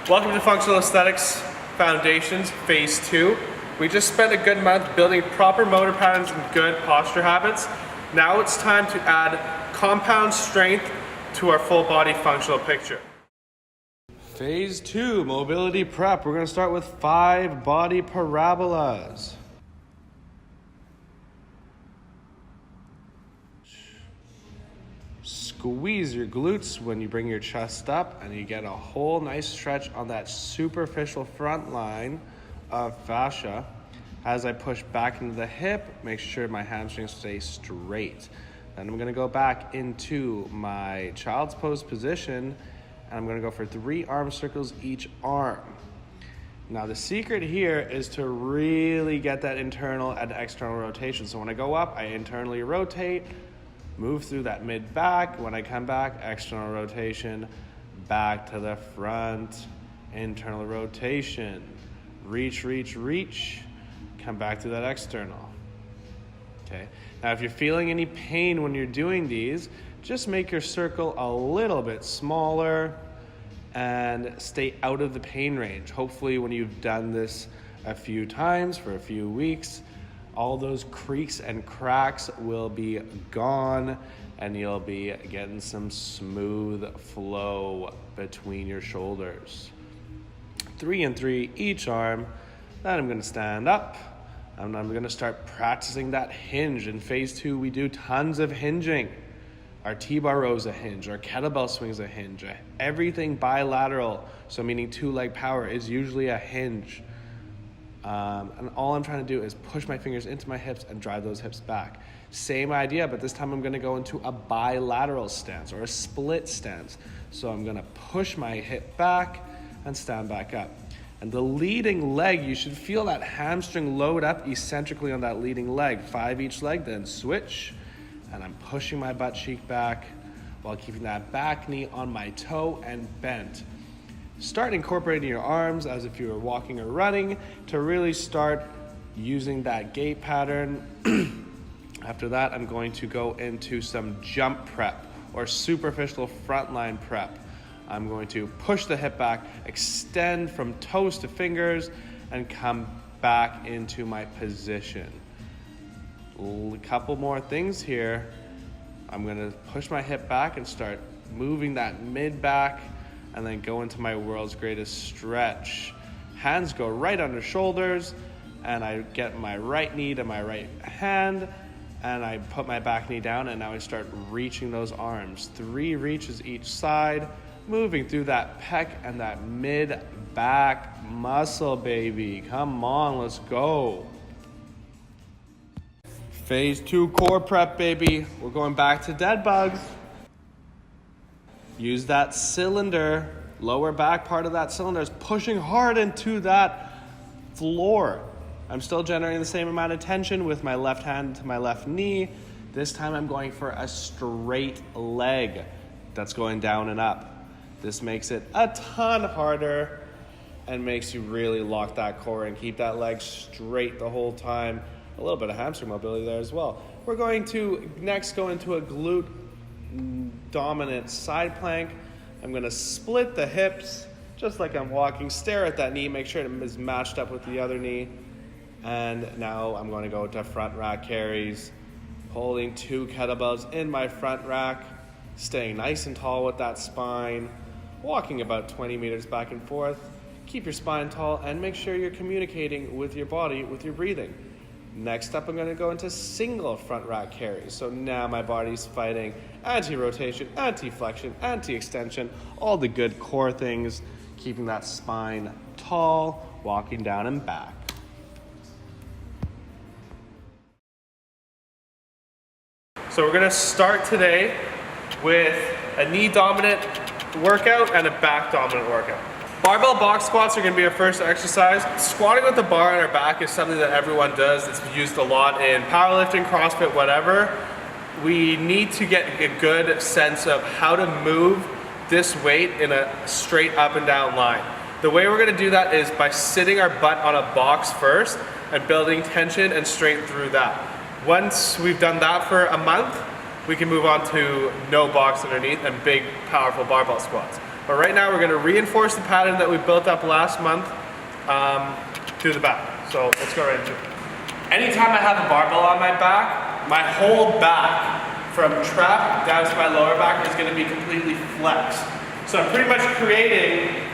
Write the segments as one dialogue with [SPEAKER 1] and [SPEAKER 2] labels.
[SPEAKER 1] Welcome to Functional Aesthetics Foundations, Phase 2. We just spent a good month building proper motor patterns and good posture habits. Now it's time to add compound strength to our full body functional picture. Phase 2, mobility prep. We're going to start with 5 body parabolas. Squeeze your glutes when you bring your chest up, and you get a whole nice stretch on that superficial front line of fascia. As I push back into the hip, make sure my hamstrings stay straight. Then I'm going to go back into my child's pose position, and I'm going to go for 3 arm circles each arm. Now the secret here is to really get that internal and external rotation. So when I go up, I internally rotate, move through that mid back. When I come back, external rotation, back to the front, internal rotation, reach, reach, reach, come back to that external. Okay. Now if you're feeling any pain when you're doing these, just make your circle a little bit smaller and stay out of the pain range. Hopefully when you've done this a few times for a few weeks, all those creaks and cracks will be gone, and you'll be getting some smooth flow between your shoulders. 3 and 3 each arm. Then I'm going to stand up, and I'm going to start practicing that hinge. In phase 2, we do tons of hinging. Our T-bar row is a hinge, our kettlebell swing is a hinge. Everything bilateral, so meaning 2-leg power, is usually a hinge. And all I'm trying to do is push my fingers into my hips and drive those hips back. Same idea, but this time I'm going to go into a bilateral stance or a split stance. So I'm going to push my hip back and stand back up. And the leading leg, you should feel that hamstring load up eccentrically on that leading leg. 5 each leg, then switch. And I'm pushing my butt cheek back while keeping that back knee on my toe and bent. Start incorporating your arms as if you were walking or running to really start using that gait pattern. After that, I'm going to go into some jump prep or superficial frontline prep. I'm going to push the hip back, extend from toes to fingers, and come back into my position. A couple more things here. I'm going to push my hip back and start moving that mid back, and then go into my world's greatest stretch. Hands go right under shoulders, and I get my right knee to my right hand, and I put my back knee down, and now I start reaching those arms. 3 reaches each side, moving through that pec and that mid back muscle, baby. Come on, let's go. Phase 2 core prep, baby. We're going back to dead bugs. Use that cylinder, lower back part of that cylinder is pushing hard into that floor. I'm still generating the same amount of tension with my left hand to my left knee. This time I'm going for a straight leg that's going down and up. This makes it a ton harder and makes you really lock that core and keep that leg straight the whole time. A little bit of hamstring mobility there as well. We're going to next go into a glute dominant side plank. I'm going to split the hips just like I'm walking. Stare at that knee, make sure it is matched up with the other knee. And now I'm going to go to front rack carries, holding 2 kettlebells in my front rack, staying nice and tall with that spine, walking about 20 meters back and forth. Keep your spine tall and make sure you're communicating with your body, with your breathing. Next up, I'm going to go into single front rack carries. So now my body's fighting anti-rotation, anti-flexion, anti-extension, all the good core things, keeping that spine tall, walking down and back. So we're going to start today with a knee dominant workout and a back dominant workout. Barbell box squats are going to be our first exercise. Squatting with the bar on our back is something that everyone does. It's used a lot in powerlifting, CrossFit, whatever. We need to get a good sense of how to move this weight in a straight up and down line. The way we're going to do that is by sitting our butt on a box first and building tension and strength through that. Once we've done that for a month, we can move on to no box underneath and big, powerful barbell squats. But right now we're gonna reinforce the pattern that we built up last month through the back. So let's go right into it. Anytime I have a barbell on my back, my whole back from trap down to my lower back is gonna be completely flexed. So I'm pretty much creating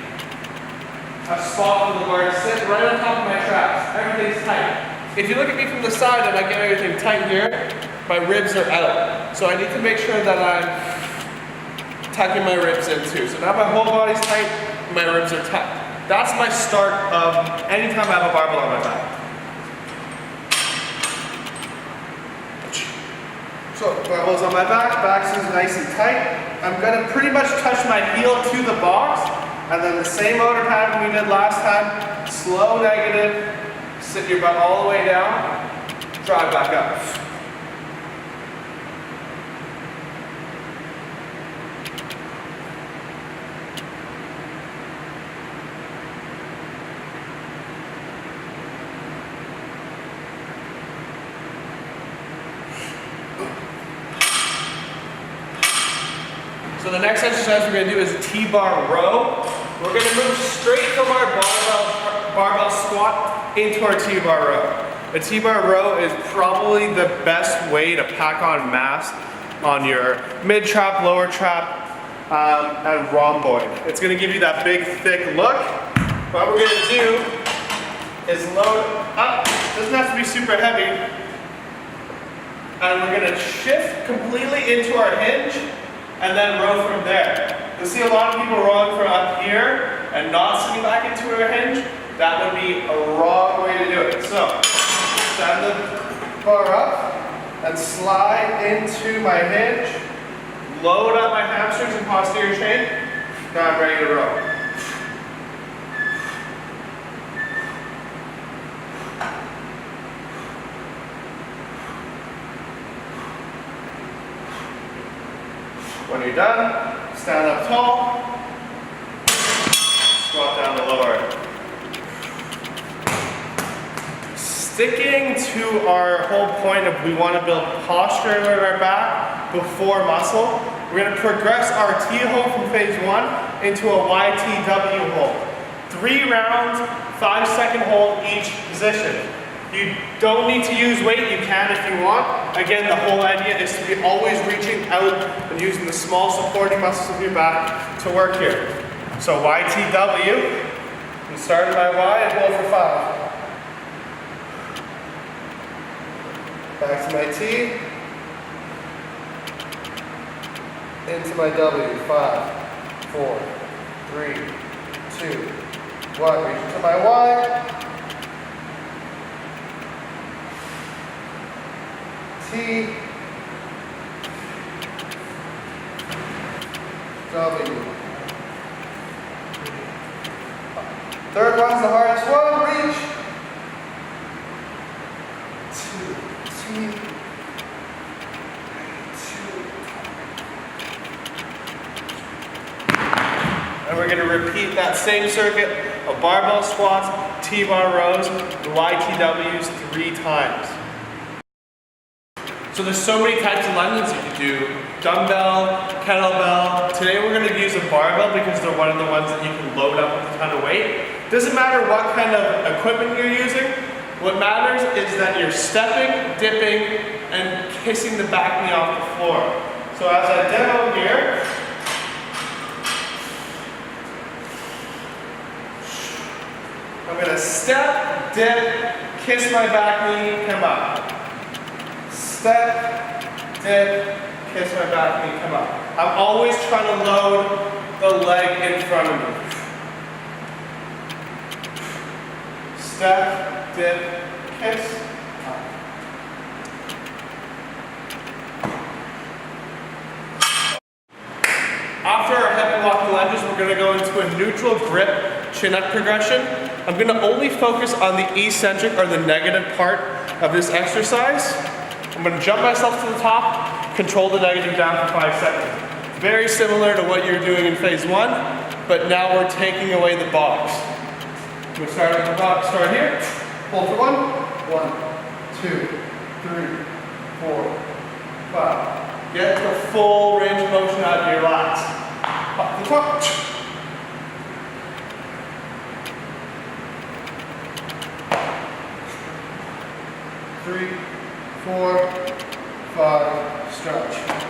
[SPEAKER 1] a spot for the bar to sit right on top of my traps. Everything's tight. If you look at me from the side and I get everything tight here, my ribs are out. So I need to make sure that I'm tucking my ribs in too. So now my whole body's tight, my ribs are tight. That's my start of anytime I have a barbell on my back. So barbell's on my back, back's is nice and tight. I'm gonna pretty much touch my heel to the box, and then the same motor pattern we did last time, slow negative, sit your butt all the way down, drive back up. So the next exercise we're going to do is a T-bar row. We're going to move straight from our barbell squat into our T-bar row. A T-bar row is probably the best way to pack on mass on your mid-trap, lower trap, and rhomboid. It's going to give you that big, thick look. What we're going to do is load up. It doesn't have to be super heavy. And we're going to shift completely into our hinge and then row from there. You'll see a lot of people rowing from up here and not sitting back into a hinge. That would be a wrong way to do it. So, stand the bar up and slide into my hinge. Load up my hamstrings and posterior chain. Now I'm ready to row. When you're done, stand up tall, squat down to lower. Sticking to our whole point of we want to build posture in our back before muscle, we're going to progress our T hold from phase 1 into a YTW hold. 3 rounds, 5-second hold each position. You don't need to use weight, you can if you want. Again, the whole idea is to be always reaching out and using the small supporting muscles of your back to work here. So YTW, and start at my Y and hold for 5. Back to my T, into my W, 5, 4, 3, 2, 1. Reach into my Y. T, W. Third one's the hardest one. Reach. 2, T, 2. And we're going to repeat that same circuit of barbell squats, T-bar rows, and YTWs 3 times. So there's so many types of lunges you can do. Dumbbell, kettlebell. Today we're going to use a barbell because they're one of the ones that you can load up with a ton of weight. Doesn't matter what kind of equipment you're using. What matters is that you're stepping, dipping, and kissing the back knee off the floor. So as I demo here, I'm going to step, dip, kiss my back knee, come up. Step, dip, kiss my back knee, come up. I'm always trying to load the leg in front of me. Step, dip, kiss, up. After our hip and walking lunges, we're going to go into a neutral grip chin-up progression. I'm going to only focus on the eccentric or the negative part of this exercise. I'm going to jump myself to the top, control the negative down for 5 seconds. Very similar to what you're doing in phase 1, but now we're taking away the box. We'll start at the box, start here. Hold for 1, 2, 3, 4, 5. Get the full range of motion out of your lats. Up the top. 4, 5, stretch.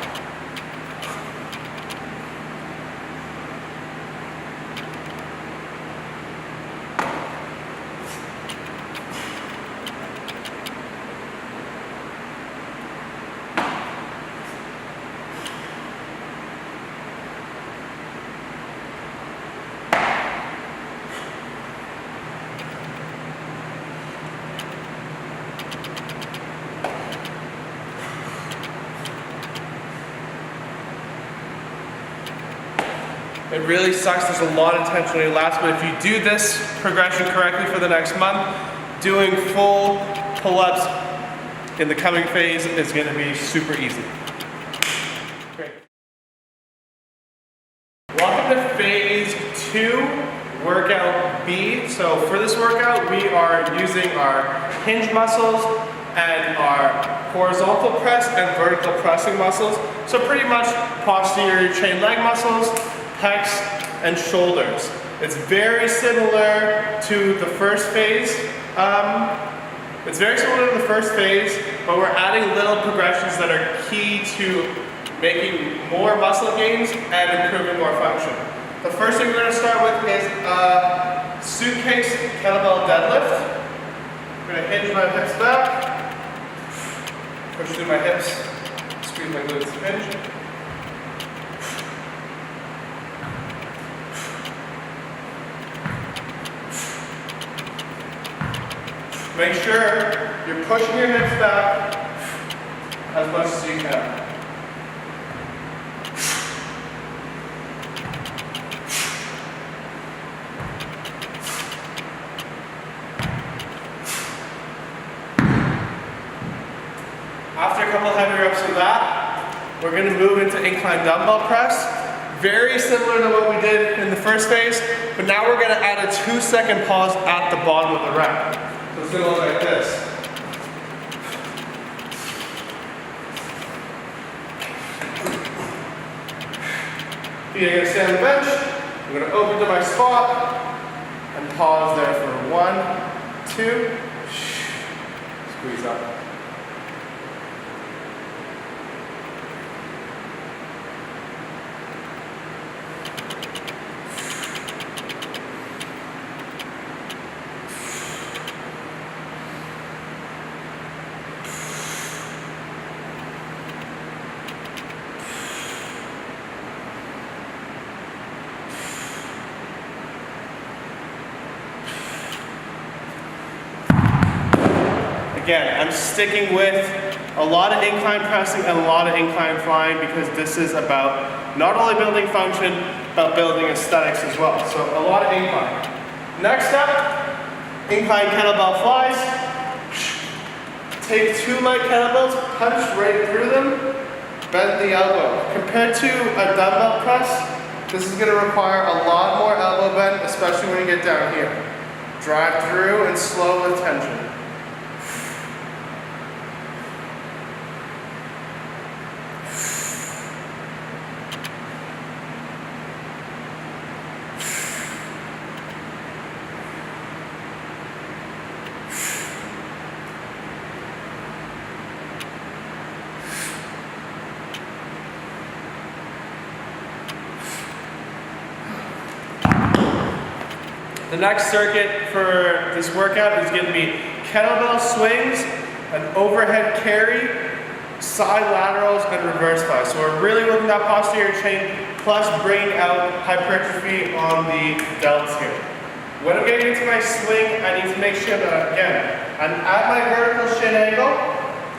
[SPEAKER 1] It really sucks, there's a lot of tension in your lats, but if you do this progression correctly for the next month, doing full pull-ups in the coming phase is going to be super easy. Great. Welcome to phase 2, workout B. So for this workout, we are using our hinge muscles and our horizontal press and vertical pressing muscles. So pretty much posterior chain leg muscles, pecs, and shoulders. It's very similar to the first phase. But we're adding little progressions that are key to making more muscle gains and improving more function. The first thing we're going to start with is a suitcase kettlebell deadlift. I'm going to hinge my hips back, push through my hips, squeeze my glutes, hinge. Make sure you're pushing your hips back as much as you can. After a couple of heavy reps of that, we're going to move into incline dumbbell press. Very similar to what we did in the first phase, but now we're going to add a 2-second pause at the bottom of the rep. So it's going to look like this. Feet are going to stay on the bench. I'm going to open to my spot and pause there for 1, 2. Squeeze up. Again, I'm sticking with a lot of incline pressing and a lot of incline flying because this is about not only building function, but building aesthetics as well. So a lot of incline. Next up, incline kettlebell flies. Take 2 light kettlebells, punch right through them, bend the elbow. Compared to a dumbbell press, this is going to require a lot more elbow bend, especially when you get down here. Drive through and slow with tension. The next circuit for this workout is going to be kettlebell swings, an overhead carry, side laterals, and reverse flies. So we're really working that posterior chain, plus bringing out hypertrophy on the delts here. When I'm getting into my swing, I need to make sure that, again, I'm at my vertical shin angle,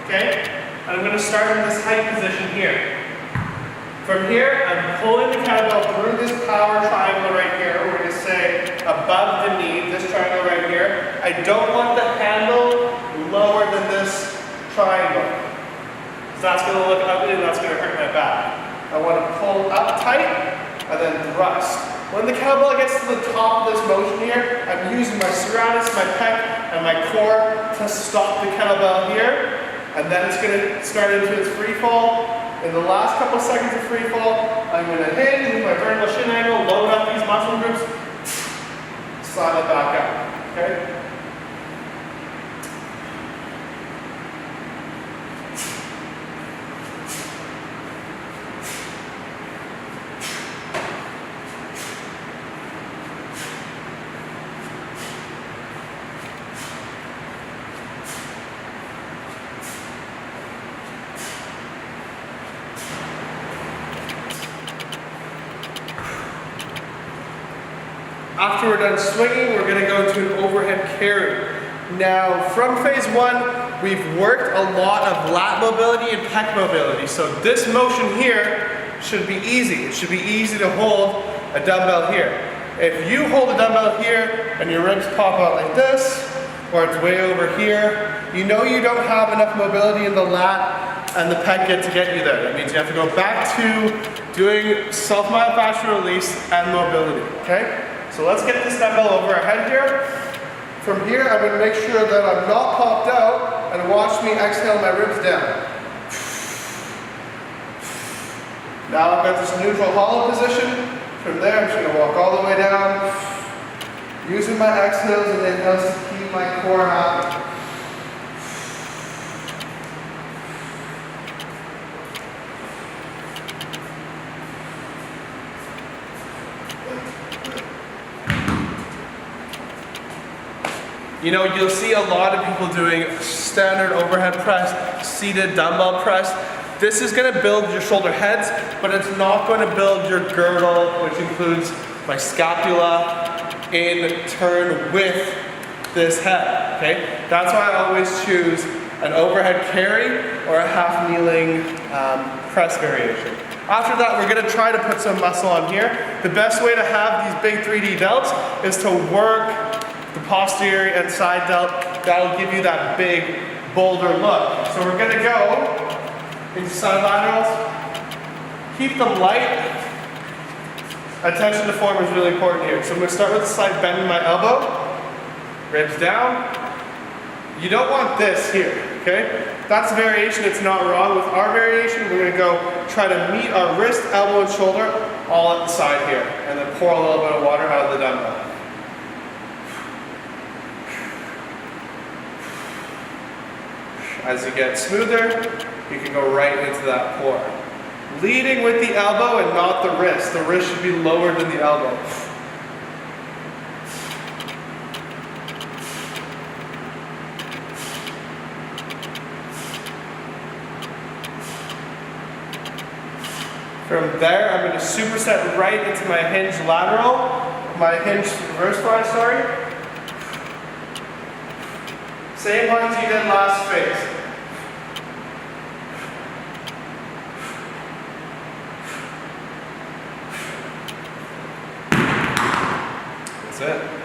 [SPEAKER 1] okay? And I'm going to start in this height position here. From here, I'm pulling the kettlebell through this power triangle right here. We're going to say above the knee, this triangle right here. I don't want the handle lower than this triangle. So that's going to look ugly and that's going to hurt my back. I want to pull up tight and then thrust. When the kettlebell gets to the top of this motion here, I'm using my serratus, my pec, and my core to stop the kettlebell here. And then it's going to start into its free fall. In the last couple seconds of free fall, I'm going to hinge with my vertical shin angle, load up these muscle groups, slide it back up. Okay? After we're done swinging, we're gonna go to an overhead carry. Now, from phase one, we've worked a lot of lat mobility and pec mobility. So this motion here should be easy. It should be easy to hold a dumbbell here. If you hold a dumbbell here and your ribs pop out like this, or it's way over here, you know you don't have enough mobility in the lat and the pec to get you there. That means you have to go back to doing self-myofascial release and mobility, okay? So let's get this dumbbell over our head here. From here, I'm going to make sure that I'm not popped out and watch me exhale my ribs down. Now I've got this neutral hollow position. From there, I'm just going to walk all the way down, using my exhales and inhales to keep my core happy. You know, you'll see a lot of people doing standard overhead press, seated dumbbell press. This is going to build your shoulder heads, but it's not going to build your girdle, which includes my scapula, in turn with this head, okay? That's why I always choose an overhead carry or a half kneeling press variation. After that, we're going to try to put some muscle on here. The best way to have these big 3D delts is to work the posterior and side delt. That'll give you that big boulder look. So we're going to go into side laterals. Keep them light. Attention to form is really important here. So I'm going to start with a slight bend in my elbow. Ribs down. You don't want this here, okay? That's a variation, it's not wrong. With our variation, we're going to go try to meet our wrist, elbow, and shoulder all at the side here. And then pour a little bit of water out of the dumbbell. As you get smoother, you can go right into that pour. Leading with the elbow and not the wrist. The wrist should be lower than the elbow. From there, I'm going to superset right into my hinge lateral, my hinge reverse fly, sorry. Same ones you did last phase. That's it.